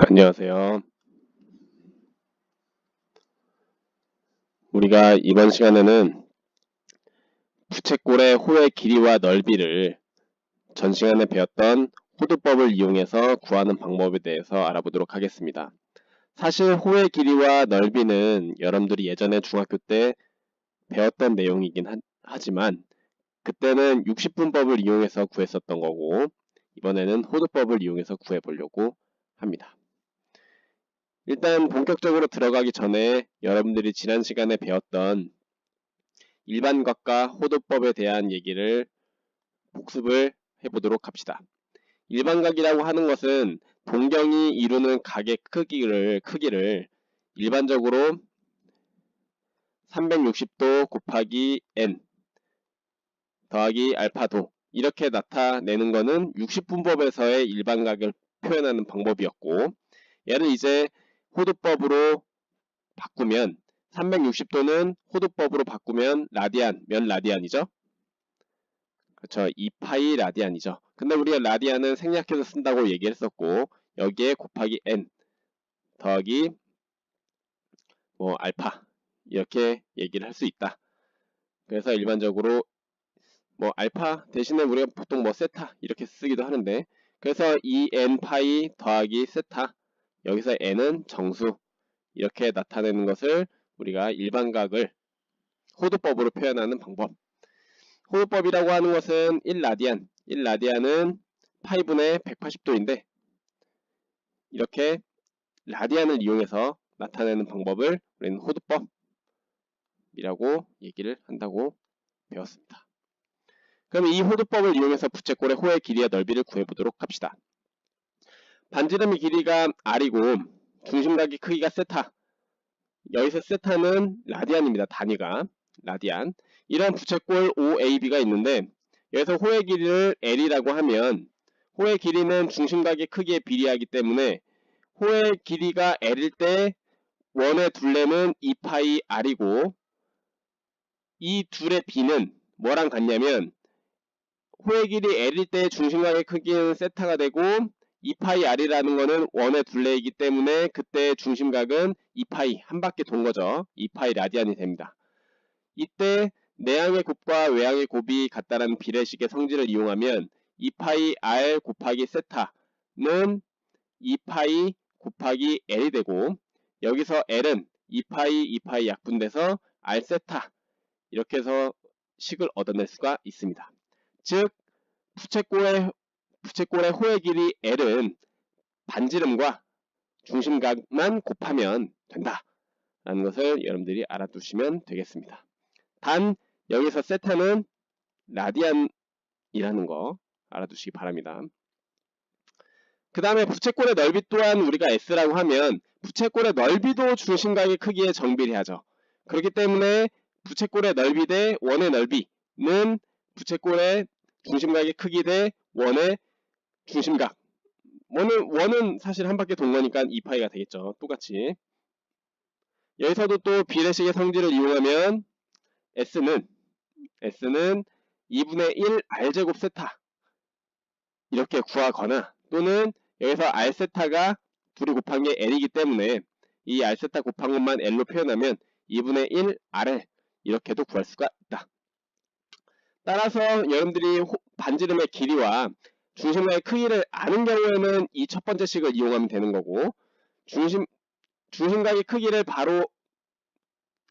안녕하세요. 우리가 이번 시간에는 부채꼴의 호의 길이와 넓이를 전 시간에 배웠던 호도법을 이용해서 구하는 방법에 대해서 알아보도록 하겠습니다. 사실 호의 길이와 넓이는 여러분들이 예전에 중학교 때 배웠던 내용이긴 하지만 그때는 60분법을 이용해서 구했었던 거고 이번에는 호도법을 이용해서 구해보려고 합니다. 일단 본격적으로 들어가기 전에 여러분들이 지난 시간에 배웠던 일반각과 호도법에 대한 얘기를 복습을 해보도록 합시다. 일반각이라고 하는 것은 동경이 이루는 각의 크기를 일반적으로 360도 곱하기 n 더하기 알파도 이렇게 나타내는 것은 60분법에서의 일반각을 표현하는 방법이었고, 얘를 이제 호도법으로 바꾸면 360도는 호도법으로 바꾸면 라디안, 몇 라디안이죠? 그렇죠. 2파이 라디안이죠. 근데 우리가 라디안은 생략해서 쓴다고 얘기했었고 여기에 곱하기 n 더하기 알파 이렇게 얘기를 할 수 있다. 그래서 일반적으로 알파 대신에 우리가 보통 세타 이렇게 쓰기도 하는데, 그래서 2n 파이 더하기 세타, 여기서 n은 정수 이렇게 나타내는 것을 우리가 일반각을 호도법으로 표현하는 방법. 호도법이라고 하는 것은 1라디안, 1라디안은 파이분의 180도인데 이렇게 라디안을 이용해서 나타내는 방법을 우리는 호도법이라고 얘기를 한다고 배웠습니다. 그럼 이 호도법을 이용해서 부채꼴의 호의 길이와 넓이를 구해보도록 합시다. 반지름의 길이가 r이고 중심각의 크기가 세타, 여기서 세타는 라디안입니다. 단위가 라디안. 이런 부채꼴 OAB가 있는데 여기서 호의 길이를 L이라고 하면 호의 길이는 중심각의 크기에 비례하기 때문에 호의 길이가 L일 때 원의 둘레는 2파이 R이고 이 둘의 B는 뭐랑 같냐면 호의 길이 L일 때 중심각의 크기는 세타가 되고 2파이 R이라는 거는 원의 둘레이기 때문에 그때 중심각은 2파이 한 바퀴 돈 거죠. 2파이 라디안이 됩니다. 이때 내향의 곱과 외향의 곱이 같다라는 비례식의 성질을 이용하면 2파이 R 곱하기 세타는 2파이 곱하기 L이 되고 여기서 L은 2파이 약분돼서 R 세타 이렇게 해서 식을 얻어낼 수가 있습니다. 즉 부채꼴의 호의 길이 L은 반지름과 중심각만 곱하면 된다 라는 것을 여러분들이 알아두시면 되겠습니다. 단 여기서 세타는 라디안이라는 거 알아두시기 바랍니다. 그 다음에 부채꼴의 넓이 또한 우리가 S라고 하면 부채꼴의 넓이도 중심각의 크기에 정비례하죠. 그렇기 때문에 부채꼴의 넓이 대 원의 넓이는 부채꼴의 중심각의 크기 대 원의 중심각, 원은 사실 한 바퀴 돈 거니까 2파이가 되겠죠. 똑같이. 여기서도 또 비례식의 성질을 이용하면 S는 2분의 1 R제곱 세타 이렇게 구하거나, 또는 여기서 R 세타가 둘이 곱한 게 L이기 때문에 이 R 세타 곱한 것만 L로 표현하면 2분의 1 R을 이렇게도 구할 수가 있다. 따라서 여러분들이 반지름의 길이와 중심각의 크기를 아는 경우에는 이 첫 번째 식을 이용하면 되는 거고, 중심각의 크기를 바로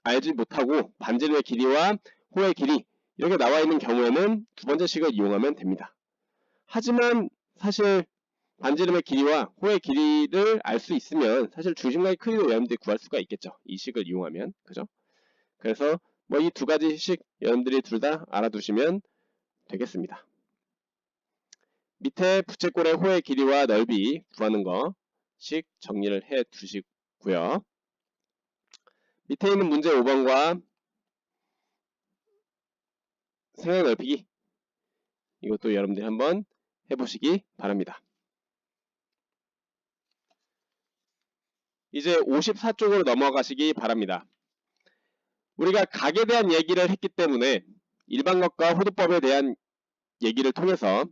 알지 못하고 반지름의 길이와 호의 길이 이렇게 나와 있는 경우에는 두 번째 식을 이용하면 됩니다. 하지만 사실 반지름의 길이와 호의 길이를 알 수 있으면 사실 중심각의 크기도 여러분들이 구할 수가 있겠죠. 이 식을 이용하면. 그죠? 그래서 이 두 가지 식 여러분들이 둘 다 알아두시면 되겠습니다. 밑에 부채꼴의 호의 길이와 넓이 구하는 거식 정리를 해 두시고요. 밑에 있는 문제 5번과 생각 넓히기, 이것도 여러분들이 한번 해보시기 바랍니다. 이제 54쪽으로 넘어가시기 바랍니다. 우리가 각에 대한 얘기를 했기 때문에 일반각과 호도법에 대한 얘기를 통해서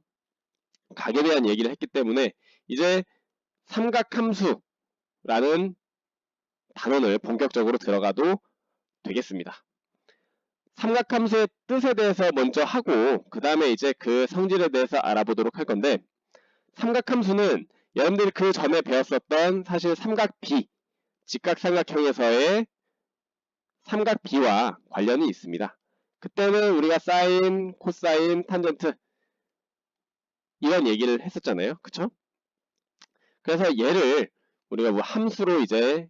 각에 대한 얘기를 했기 때문에 이제 삼각함수, 라는 단원을 본격적으로 들어가도 되겠습니다. 삼각함수의 뜻에 대해서 먼저 하고 그 다음에 이제 그 성질에 대해서 알아보도록 할 건데, 삼각함수는 여러분들이 그 전에 배웠었던 사실 삼각비, 직각삼각형에서의 삼각비와 관련이 있습니다. 그때는 우리가 사인, 코사인, 탄젠트 이런 얘기를 했었잖아요. 그쵸? 그래서 얘를 우리가 뭐 함수로 이제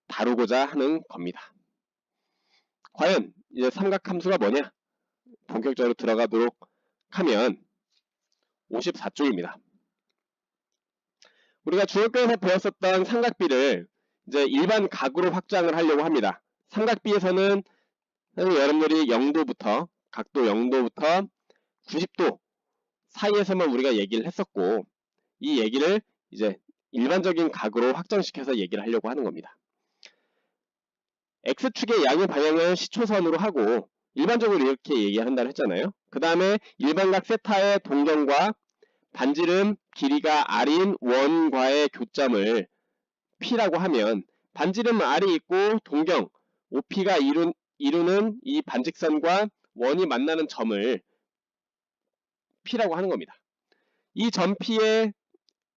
다루고자 하는 겁니다. 과연 이제 삼각함수가 뭐냐? 본격적으로 들어가도록 하면 54쪽입니다. 우리가 중학교에서 배웠었던 삼각비를 이제 일반 각으로 확장을 하려고 합니다. 삼각비에서는 여러분들이 0도부터 각도 0도부터 90도 사이에서만 우리가 얘기를 했었고, 이 얘기를 이제 일반적인 각으로 확장시켜서 얘기를 하려고 하는 겁니다. X축의 양의 방향을 시초선으로 하고 일반적으로 이렇게 얘기한다고 했잖아요. 그 다음에 일반각 세타의 동경과 반지름 길이가 R인 원과의 교점을 P라고 하면 반지름 R이 있고 동경 OP가 이루는 이 반직선과 원이 만나는 점을 P라고 하는 겁니다. 이 점 P에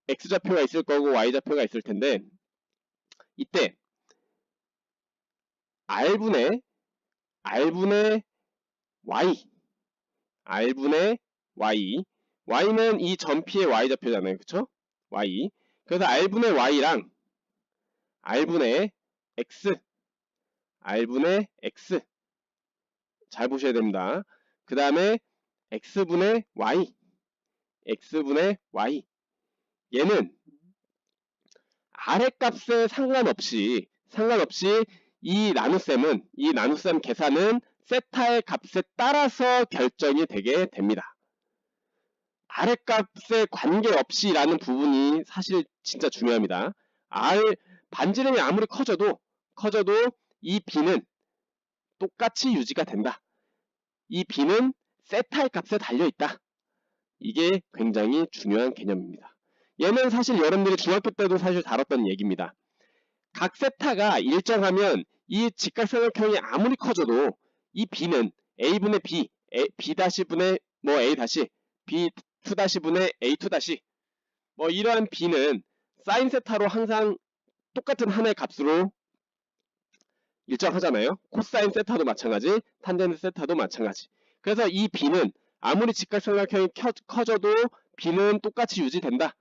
X좌표가 있을 거고 Y좌표가 있을 텐데, 이때 R분의 Y, R분의 Y, Y는 이 점 P의 Y좌표잖아요. 그쵸? Y. 그래서 R분의 Y랑 R분의 X 잘 보셔야 됩니다. 그 다음에 X분의 Y, 얘는 아랫값에 상관없이 이 나눗셈 계산은 세타의 값에 따라서 결정이 되게 됩니다. 아랫값에 관계없이 라는 부분이 사실 진짜 중요합니다. 반지름이 아무리 커져도 이 B는 똑같이 유지가 된다. 이 B는 세타의 값에 달려있다. 이게 굉장히 중요한 개념입니다. 얘는 사실 여러분들이 중학교 때도 사실 다뤘던 얘기입니다. 각 세타가 일정하면 이 직각삼각형이 아무리 커져도 이 B는 A분의 B, B-분의 뭐 A- B2-분의 A2- 뭐 이러한 B는 사인 세타로 항상 똑같은 하나의 값으로 일정하잖아요. 코사인 세타도 마찬가지, 탄젠트 세타도 마찬가지. 그래서 이 B는 아무리 직각삼각형이 커져도 B는 똑같이 유지된다.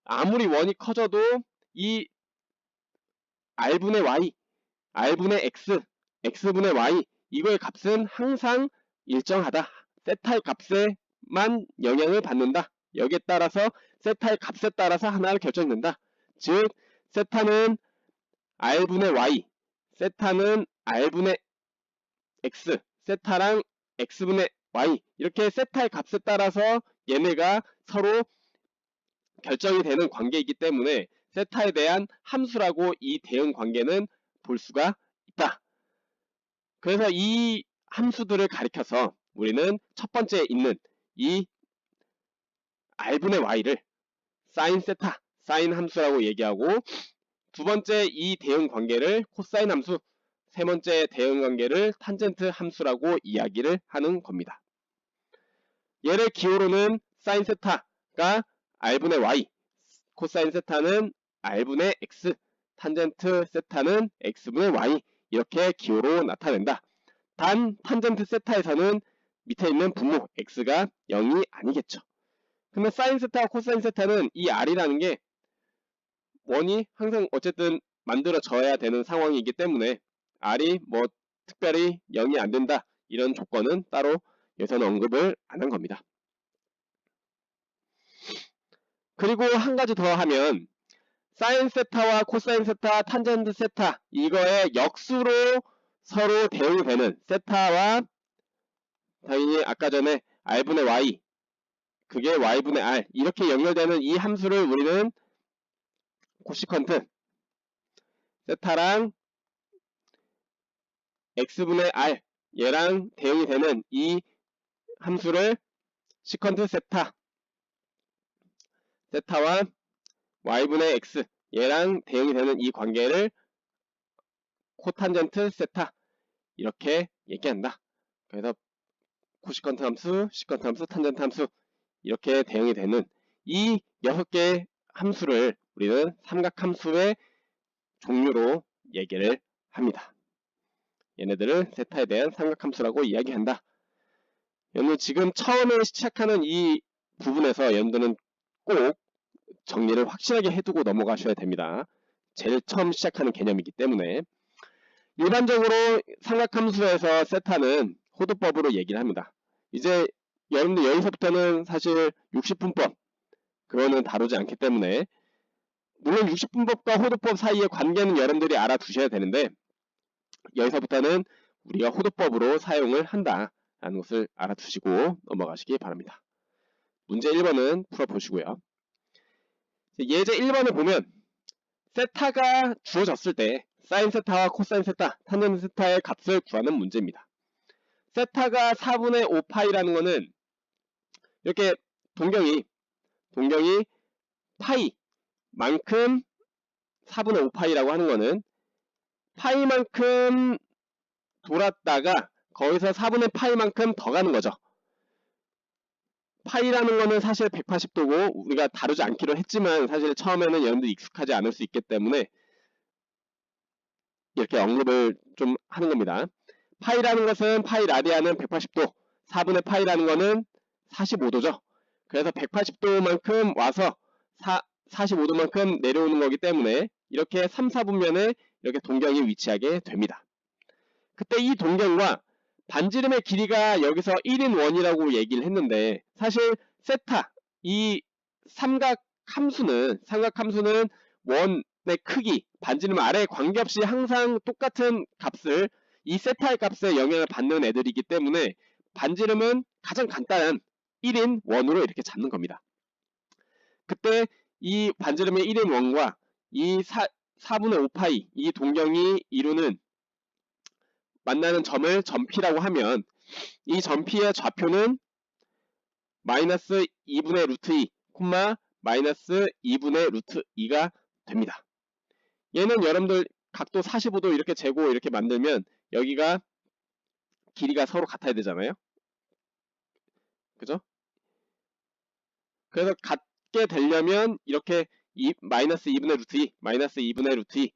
아무리 원이 커져도 이 R분의 Y, R분의 X, X분의 Y 이거의 값은 항상 일정하다. 세타의 값에만 영향을 받는다. 여기에 따라서 세타의 값에 따라서 하나를 결정된다. 즉 세타는 R분의 Y, 세타는 R분의 X, 세타랑 X분의 Y 이렇게 세타의 값에 따라서 얘네가 서로 결정이 되는 관계이기 때문에 세타에 대한 함수라고 이 대응 관계는 볼 수가 있다. 그래서 이 함수들을 가리켜서 우리는 첫 번째 있는 이 R분의 Y를 사인 세타, 사인 함수라고 얘기하고, 두 번째 이 대응 관계를 코사인 함수, 세 번째 대응 관계를 탄젠트 함수라고 이야기를 하는 겁니다. 얘를 기호로는 사인 세타가 R분의 Y, 코사인 세타는 R분의 X, 탄젠트 세타는 X분의 Y 이렇게 기호로 나타낸다. 단 탄젠트 세타에서는 밑에 있는 분모 X가 0이 아니겠죠. 그러면 사인 세타와 코사인 세타는 이 R이라는 게 원이 항상 어쨌든 만들어져야 되는 상황이기 때문에 R이 뭐 특별히 0이 안 된다 이런 조건은 따로 여기서는 언급을 안 한 겁니다. 그리고 한 가지 더 하면 사인 세타와 코사인 세타, 탄젠트 세타 이거의 역수로 서로 대응이 되는 세타와 당연히 아까 전에 R분의 Y 그게 Y분의 R 이렇게 연결되는 이 함수를 우리는 코시컨트 세타랑 X분의 R 얘랑 대응이 되는 이 함수를 시컨트 세타와 y분의 x 얘랑 대응이 되는 이 관계를 코탄젠트 세타 이렇게 얘기한다. 그래서 코시컨트 함수, 시컨트 함수, 탄젠트 함수 이렇게 대응이 되는 이 6개의 함수를 우리는 삼각함수의 종류로 얘기를 합니다. 얘네들을 세타에 대한 삼각함수라고 이야기한다. 여러분 지금 처음에 시작하는 이 부분에서 여러분들은 꼭 정리를 확실하게 해두고 넘어가셔야 됩니다. 제일 처음 시작하는 개념이기 때문에 일반적으로 삼각함수에서 세타는 호도법으로 얘기를 합니다. 이제 여러분들 여기서부터는 사실 60분법 그거는 다루지 않기 때문에 물론 60분법과 호도법 사이의 관계는 여러분들이 알아두셔야 되는데 여기서부터는 우리가 호도법으로 사용을 한다라는 것을 알아두시고 넘어가시기 바랍니다. 문제 1번은 풀어보시고요. 예제 1번을 보면 세타가 주어졌을 때 사인 세타와 코사인 세타, 탄젠트 세타의 값을 구하는 문제입니다. 세타가 4분의 5파이라는 거는 이렇게 동경이 파이만큼 4분의 5파이라고 하는 거는 파이만큼 돌았다가 거기서 4분의 파이만큼 더 가는 거죠. 파이라는 거는 사실 180도고 우리가 다루지 않기로 했지만 사실 처음에는 여러분들 익숙하지 않을 수 있기 때문에 이렇게 언급을 좀 하는 겁니다. 파이라는 것은 파이 라디안은 180도, 4분의 파이라는 거는 45도죠. 그래서 180도만큼 와서 45도만큼 내려오는 거기 때문에 이렇게 3, 4분면에 이렇게 동경이 위치하게 됩니다. 그때 이 동경과 반지름의 길이가 여기서 1인 원이라고 얘기를 했는데 사실 세타, 이 삼각함수는 원의 크기, 반지름 아래에 관계없이 항상 똑같은 값을 이 세타의 값에 영향을 받는 애들이기 때문에 반지름은 가장 간단한 1인 원으로 이렇게 잡는 겁니다. 그때 이 반지름의 1인 원과 이 4분의 5파이 이 동경이 이루는 만나는 점을 점피라고 하면 이 점피의 좌표는 마이너스 2분의 루트 2, 마이너스 2분의 루트 2가 됩니다. 얘는 여러분들 각도 45도 이렇게 재고 이렇게 만들면 여기가 길이가 서로 같아야 되잖아요. 그죠? 그래서 같게 되려면 이렇게 마이너스 2분의 루트 2, 마이너스 2분의 루트 2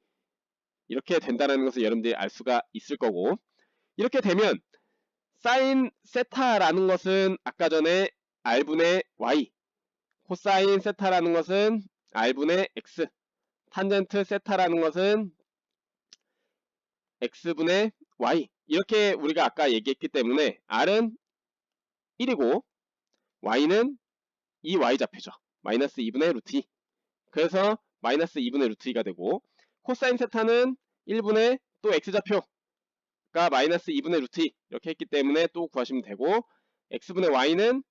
이렇게 된다는 것을 여러분들이 알 수가 있을 거고 이렇게 되면 사인 세타라는 것은 아까 전에 r분의 y, 코사인 세타라는 것은 r분의 x, 탄젠트 세타라는 것은 x분의 y 이렇게 우리가 아까 얘기했기 때문에 r은 1이고 y는 이 y좌표죠. 마이너스 2분의 루트 2 그래서 마이너스 2분의 루트 2가 되고 코사인 세타는 1분의 또 x좌표가 마이너스 2분의 루트 2 이렇게 했기 때문에 또 구하시면 되고 x분의 y는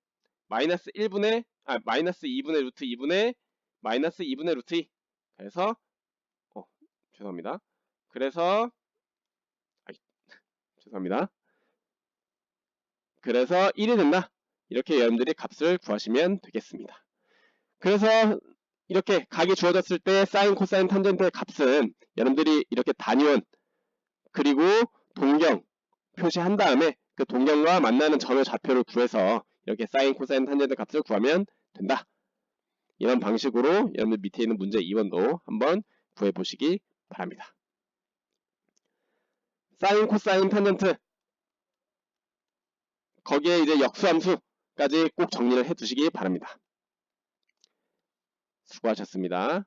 마이너스 2분의 루트 2분의 마이너스 2분의 루트 2 그래서 죄송합니다. 그래서 그래서 1이 된다. 이렇게 여러분들이 값을 구하시면 되겠습니다. 그래서 이렇게 각이 주어졌을 때 사인, 코사인, 탄젠트의 값은 여러분들이 이렇게 단위원 그리고 동경 표시한 다음에 그 동경과 만나는 점의 좌표를 구해서 이렇게 사인, 코사인, 탄젠트 값을 구하면 된다. 이런 방식으로 여러분들 밑에 있는 문제 2번도 한번 구해보시기 바랍니다. 사인, 코사인, 탄젠트 거기에 이제 역수함수까지 꼭 정리를 해두시기 바랍니다. 수고하셨습니다.